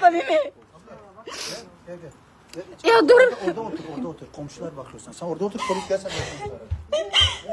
Ostavi me. Ya dur. Orada otur. Komşular bakıyorsan. Sen orada otur, polis gelsen.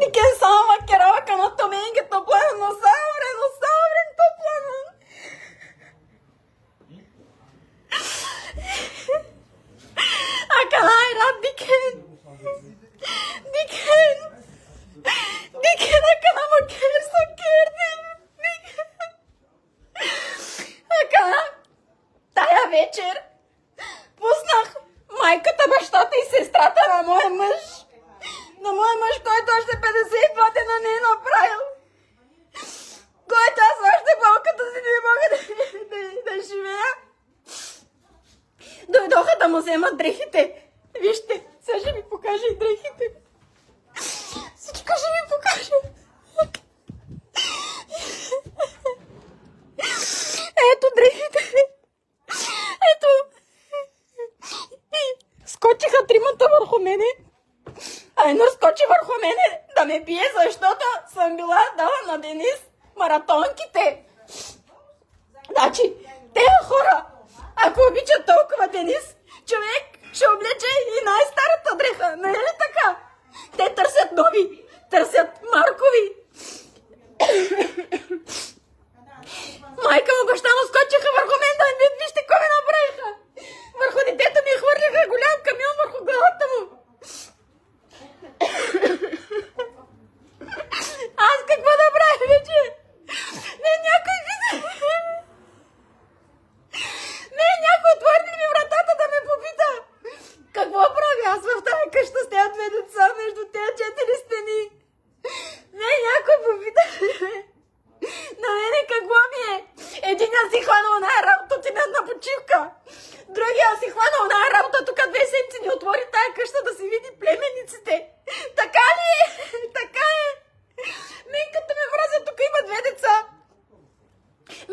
Diken sama kerava kanatto menge toplanın. No sabren toplanın. Akanayra diken. Diken akanama kersa kerdim. Акана, тая вечер пуснах майката, бащата и сестрата на моя мъж. На моя мъж, който още 52 дена не е направил. Който аз още болката си не мога да живея. Дойдоха да му вземат дрехите. Вижте, сега ще ви покажа и дрехите. Всичко ще ви покажа. Ето дрехите. Ето. Скочиха тримата върху мене. Айнур скочи върху мене да ме бие, защото съм била дала на Денис маратонките. Значи, тези хора, ако обичат толкова Денис, човек ще облече и най-старата дреха. Не е ли така? Те търсят нови, търсят маркови. Майка му, баща му скочиха върху мен да не вижте какво ми направиха. Върху детето ми хвърляха голям камион върху главата му. Аз какво да правя вече? Някой отвори ми вратата да ме попита. Какво правя аз в тази къща с тези две деца между тези 4 стени? Някой попита. На мене какво ми е? Единия си хванал една работа, отиде на почивка. Другия си хванал една работа, тук 2 седмици ни отвори тая къща да си види племенниците. Така ли е? Така е. Мен като ме мразят, тук има 2 деца.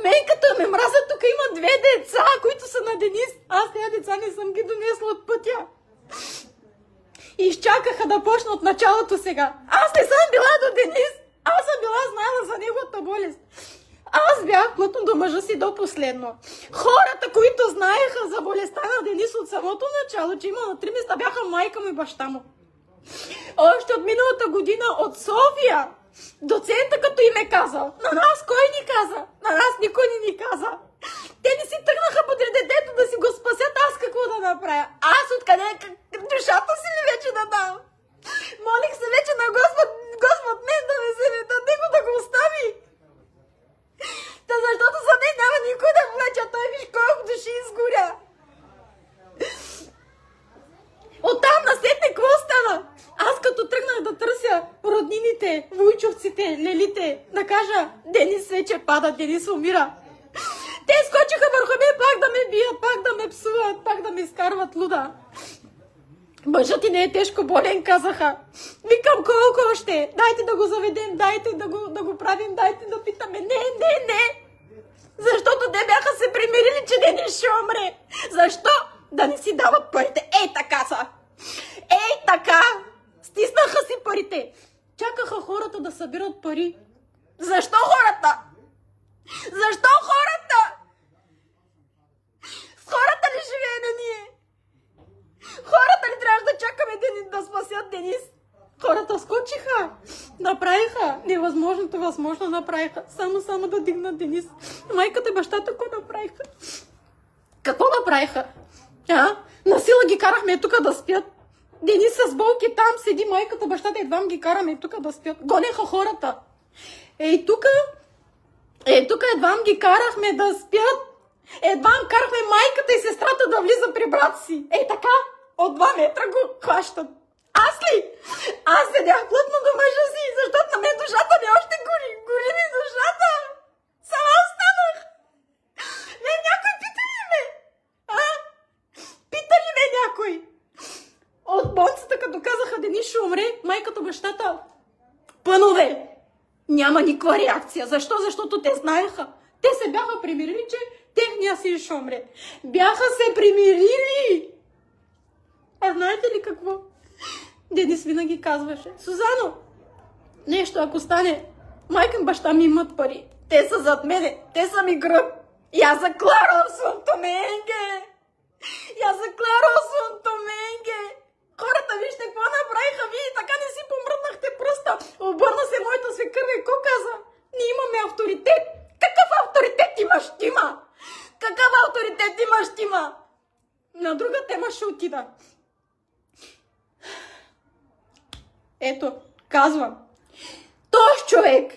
Мен като ме мразят, тук има 2 деца, които са на Денис. Аз тези деца не съм ги донесла от пътя. И изчакаха да почна от началото сега. Аз не съм била до Денис. Аз съм била знаела за неговата болест. Аз бях плътно до мъжа си до последно. Хората, които знаеха за болестта на Денис от самото начало, че има на 3 места, бяха майка му и баща му. Още от миналата година от София доцента като им е казал. На нас кой ни каза? На нас никой не ни каза. Те не си тръгнаха подред детето да си го спасят. Аз какво да направя? Аз откъде душата си ли вече да дам? Молих се вече на Господ мен да ме вземе, да него да го остави. Та защото за мен няма никой да плача, той виж колко души изгоря. Оттам насетне какво стана? Аз като тръгнах да търся роднините, войчовците, лелите, да кажа, Денис вече пада, Денис умира. Те скочиха върху мен пак да ме бият, пак да ме псуват, пак да ме изкарват луда. Мъжът ти не е тежко болен, казаха. Викам, колко още? Дайте да го заведем, дайте да го правим, дайте да питаме. Не. Защото те бяха се примирили, че Денис ще умре. Защо? Да не си дават парите. Ей така са. Ей така. Стиснаха си парите. Чакаха хората да събират пари. Защо хората? Защо хората? С хората ли живеем ние? Хората ли трябваше да чакаме да спасят Денис? Хората скочиха, направиха невъзможното, възможно направиха. Само да дигнат Денис. Майката и бащата какво направиха? Какво направиха? Насила ги карахме тук да спят. Денис с болки там седи, майката, бащата, едвам ги караме тук да спят. Гонеха хората. Тук едвам ги карахме да спят. Едвам карахме майката и сестрата да влиза при брат си. Така, от 2 метра го хващат. Аз ли? Аз седях плътно до мъжа си, защото на мен душата ми още гори. Гори ми душата. Сама останах. Някой пита ли ме? Пита ли ме някой? От болницата, като казаха Денис ще умре, майката, бащата, пънове. Няма никаква реакция. Защо? Защото те знаеха. Те се бяха примирили, че техния си ще умре. Бяха се примирили. А знаете ли какво? Денис винаги казваше: Сузано, нещо ако стане, майка и баща ми имат пари. Те са зад мене, те са ми гръб. Я закларам своето менге. щима. На друга тема ще отида. Ето, казвам. Този човек,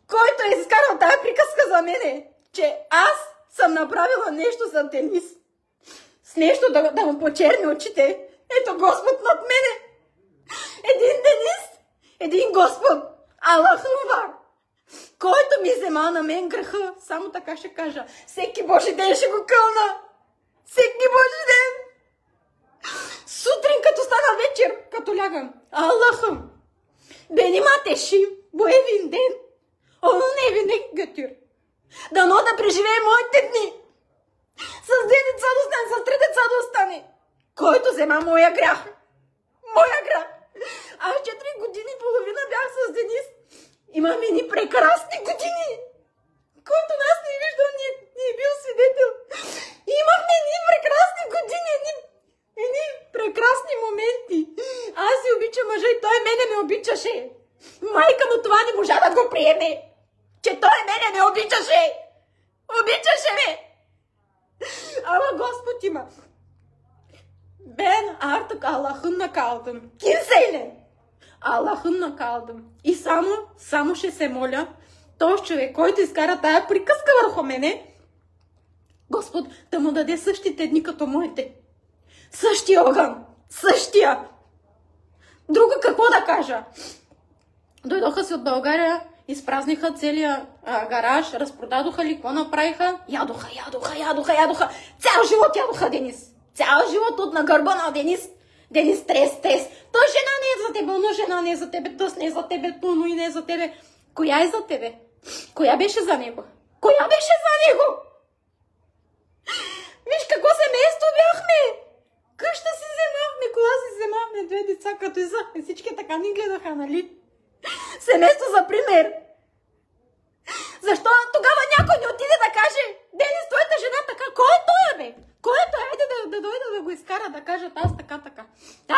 който е изкарал тая приказка за мене, че аз съм направила нещо за Денис, с нещо да му почерни очите, ето Господ над мене. Един Денис, един Господ, Аллах Акбар, който ми взема на мен греха, само така ще кажа, всеки Божи ден ще го кълна. Всеки Божи ден. Сутрин, като стана вечер, като лягам, Аллахъм, бенима теши, бо един ден, оно не винаги гътюр. Дано да преживее моите дни. С 2 деца да остане, с 3 деца да остане. Който взема моя грях. Моя грях. Аз 4 години и половина бях с Денис. Имаме ни прекрасни години. Който нас не е виждал, не е бил свидетел. Имахме ни прекрасни години, едни прекрасни моменти. Аз си обичам мъжа и той мене ме обичаше. Майка му това не можа да го приеме. Че той мене не обичаше. Обичаше ме. Ама Господ има. Ben artık Allah'ınla kaldım. Kimseyle. Allah'ınla kaldım. И само ще се моля, този човек, който изкара тая приказка върху мене, Господ да му даде същите дни като моите. Същия огън. Същия. Друго какво да кажа? Дойдоха си от България, изпразниха целия гараж, разпродадоха ли, какво направиха? Ядоха. Цял живот ядоха Денис. Цял живот от на гърба на Денис. Денис стрес. Той жена не е за тебе, но жена не е за тебе, тъс не е за тебе, но и не е за тебе. Коя е за тебе? Коя беше за него? Виж какво семейство бяхме! Къща си вземахме, кола си вземахме, 2 деца, като изахме, всички така ни гледаха, нали? Семейство за пример. Защо тогава някой не отиде да каже, Денис, твоята жена така, кой е той, бе? Кой е той? Айде да дойде да го изкара, да кажат аз така.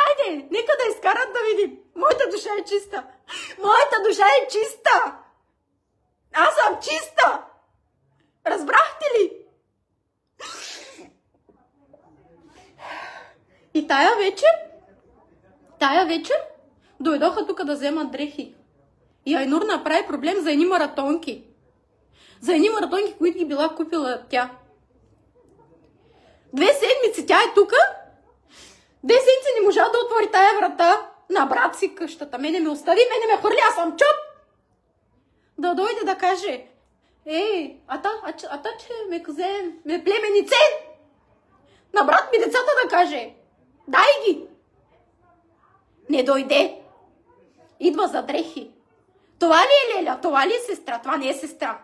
Айде, нека да изкарат да видим. Моята душа е чиста. Аз съм чиста. Разбрахте ли? И тая вечер дойдоха тук да вземат дрехи. И Айнур направи проблем за едни маратонки. Които ги била купила тя. 2 седмици тя е тука. 2 седмици не можа да отвори тая врата на брат си къщата. Мене ме остави, мене ме хвърли, аз съм чоп. Да дойде да каже, ата че ме казе, ме племенице. На брат ми децата да каже, дай ги. Не дойде. Идва за дрехи. Това ли е Леля? Това ли е сестра? Това не е сестра.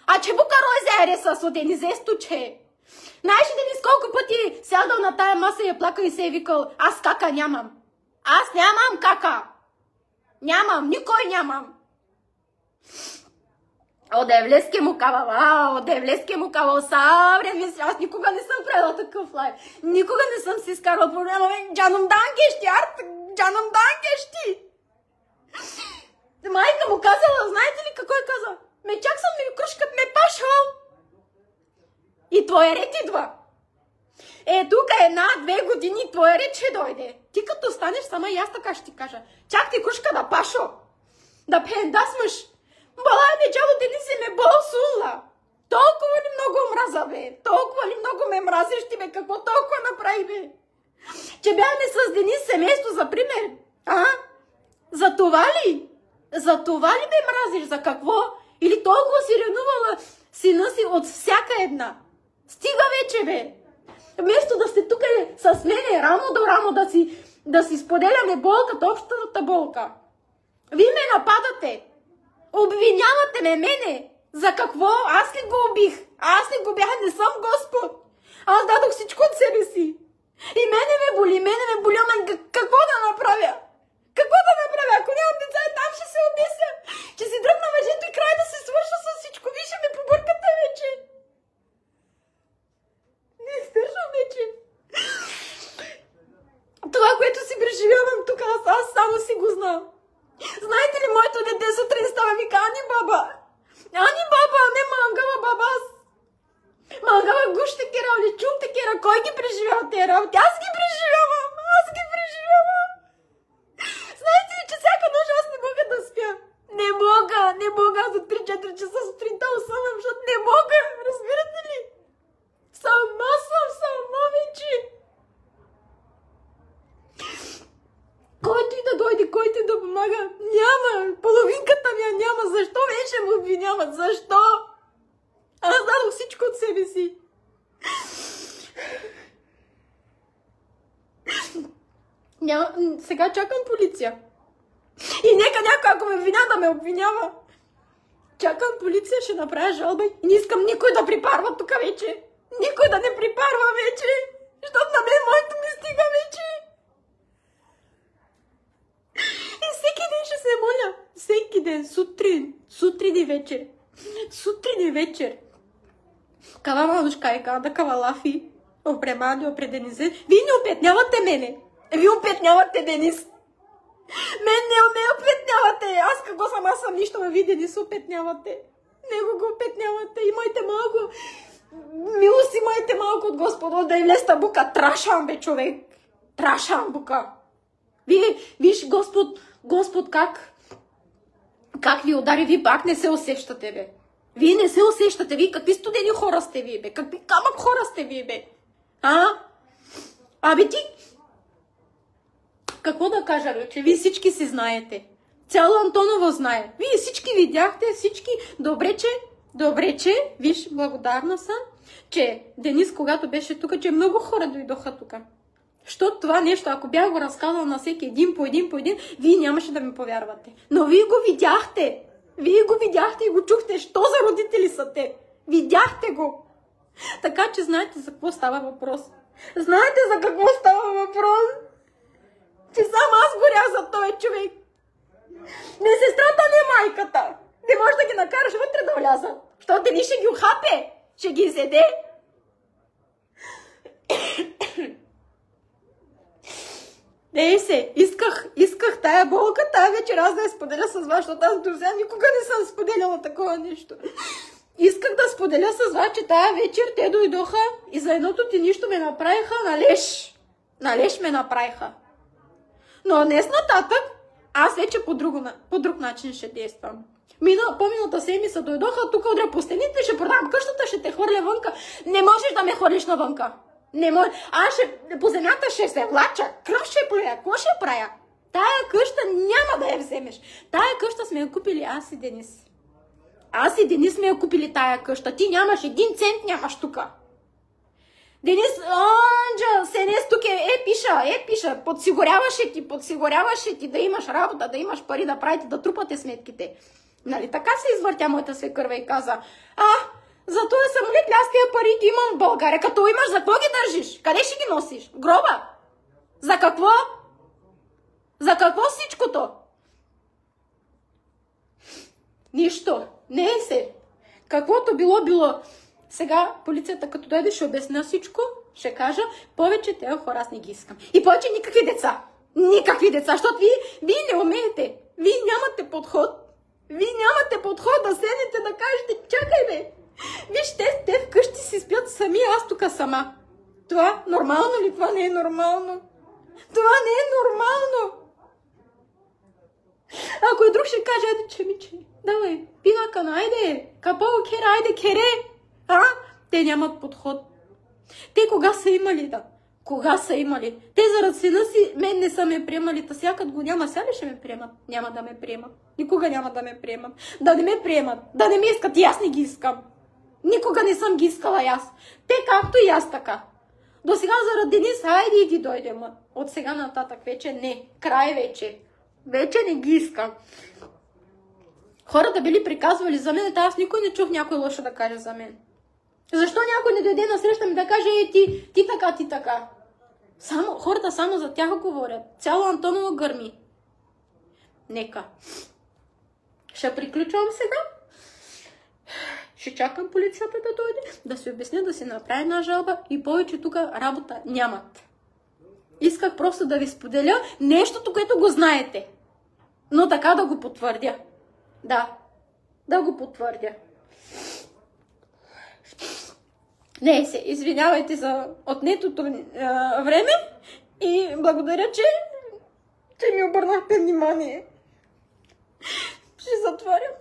А че бука розяре с Денизесто, че... Знаеш ли, Денис, колко пъти сядал на тая маса и я плакал и се е викал, аз кака нямам. Аз нямам кака. Нямам, никой нямам. Одевлески му кавал, съвремен си. Аз никога не съм правила такъв лайв. Никога не съм си изкарвал проблема. Джаном данкещи. Майка му казала, знаете ли какво е казал? Чак съм ми крушкът ме пашал. И твоя ред идва. Тук 1-2 години твоя ред ще дойде. Ти като станеш сама и аз така ще ти кажа. Чак ти крушка да пашо. Да пендасмаш. Бала нечало Денисе ме болсула. Толкова ли много мраза, бе? Толкова ли много ме мразиш ти, бе? Какво толкова направи, бе? Че бяхме с Денис семейство, за пример. За това ли? За това ли ме мразиш? За какво? Или толкова си ревнувала сина си от всяка една? Стига вече, бе! Вместо да сте тук с мене рамо до рамо, да си споделяме болката, общата болка. Вие ме нападате. Обвинявате мене. За какво? Аз ли го убих? Аз ли го бях? Не съм Господ. Аз дадох всичко от себе си. И мене ме боли, ама какво да направя? Ако нямам деца, там ще се обясня. Ще си дръпна въжето и край да се свърша с всичко. Вие ще ме побъркате вече. Не издържам вече. Това, което си преживявам тук, аз само си го знам. Знаете ли, моето дете сутрин става и вика, Ани баба, не мангала баба, аз. Мангала гуща работи. Аз ги преживявам. Знаете ли, че всяка нощ аз не мога да спя? Не мога. Аз до 3-4 часа сутринта осъмвам, защото не мога. Разбирате ли? Сама вече. Който и да дойде, който и да помага, няма. Половинката ми няма. Защо вече ме обвиняват? Защо? Аз дадох всичко от себе си. Сега чакам полиция. И нека някой, ако ме обвиня, да ме обвинява. Чакам полиция, ще направя жалба и не искам никой да припарва тук вече. Никой да не припарва вече. Защото на мен моето ми стига вече. И всеки ден ще се моля. Всеки ден, сутрин и вечер. Кава манушка да кава лафи. Опремади, опреденизе. Вие не опетнявате мене. Вие опетнявате Денис. Мен не ме опетнявате. Аз какво съм? Аз съм нищо, а вие Денис опетнявате. Него го опетнявате. Имайте малко милост, имайте малко от Господа да им леста бука. Трашам, бе, човек. Трашам, бука. Виж, Господ как ви удари, вие пак не се усещате, бе. Вие не се усещате, вие какви студени хора сте вие, бе. Какви камък хора сте вие, бе. Абе ти... Какво да кажа, вече? Вие всички си знаете. Цяло Антоново знае. Вие всички видяхте, всички. Добре, че, виж, благодарна съм, че Денис, когато беше тук, че много хора дойдоха тук. Защото това нещо, ако бях го разказала на всеки един по един, вие нямаше да ми повярвате. Но вие го видяхте. Вие го видяхте и го чухте. Що за родители са те? Видяхте го. Така че знаете за какво става въпрос. Знаете за какво става въпрос? Че сам аз горя за този човек. Не сестрата, не майката. Не можеш да ги накараш вътре да влязат. Защото Дени ще ги ухапе. Ще ги изеде. Ей се, исках тая болка тая вечер аз да я споделя с вас, защото аз до сега никога не съм споделяла такова нещо. Исках да споделя с вас, че тая вечер те дойдоха и за едното ти нищо ме направиха належ ме направиха. Но днес нататък аз вече по друг начин ще действам. По-миналата седмица дойдоха, тук удря по стените, ще продам къщата, ще те хвърля вънка. Не можеш да ме хвърлиш навънка. Не може. Аз по земята ще се влача, кръв ще плюя, какво ще правя? Тая къща няма да я вземеш. Тая къща сме я купили аз и Денис. Аз и Денис сме я купили тая къща. Ти нямаш 1 цент, нямаш тука. Денис, Анджа, Сенес тук пиша, подсигуряваше ти да имаш работа, да имаш пари да правите, да трупате сметките. Нали, така се извъртя моята свекърва и каза, за този самолет аз тия пари ги имам в България. Като имаш, за какво ги държиш? Къде ще ги носиш? В гроба? За какво? За какво всичкото? Нищо. Не е се. Каквото било. Сега полицията като дойде ще обясня всичко, ще кажа, повече тези хора аз не ги искам. И повече никакви деца. Никакви деца, защото вие не умеете. Вие нямате подход. Вие нямате подход да седнете да кажете, чакай бе. Виж, те вкъщи си спят сами, аз тук сама. Това нормално ли? Това не е нормално. Това не е нормално. Ако и друг ще каже, айде, че, давай, пинакана, айде, капало кера, айде, кере. Те нямат подход. Те кога са имали, да? Кога са имали? Те заради сина си, мен не са ме приемали, та сякът го няма, сега ли ще ме приемат? Няма да ме приемат. Никога няма да ме приемат. Да не ме приемат, да не ме искат, и аз не ги искам. Никога не съм ги искала аз. Те както и аз така. До сега заради Денис, айде и ги дойдем. От сега нататък вече не. Край вече. Вече не ги искам. Хората били приказвали за мен, аз никой не чух някой лошо да каже за мен. Защо някой не дойде на среща ми да каже, ти така. Хората само за тях говорят. Цяло Антоново гърми. Нека. Ще приключвам сега. Ще чакам полицията да дойде, да се обясня, да се направи една жалба и повече тук работа нямат. Исках просто да ви споделя нещото, което го знаете. Но така да го потвърдя. Да го потвърдя. Не, се извинявайте за отнетото време и благодаря, че ми обърнахте внимание. Ще затворям.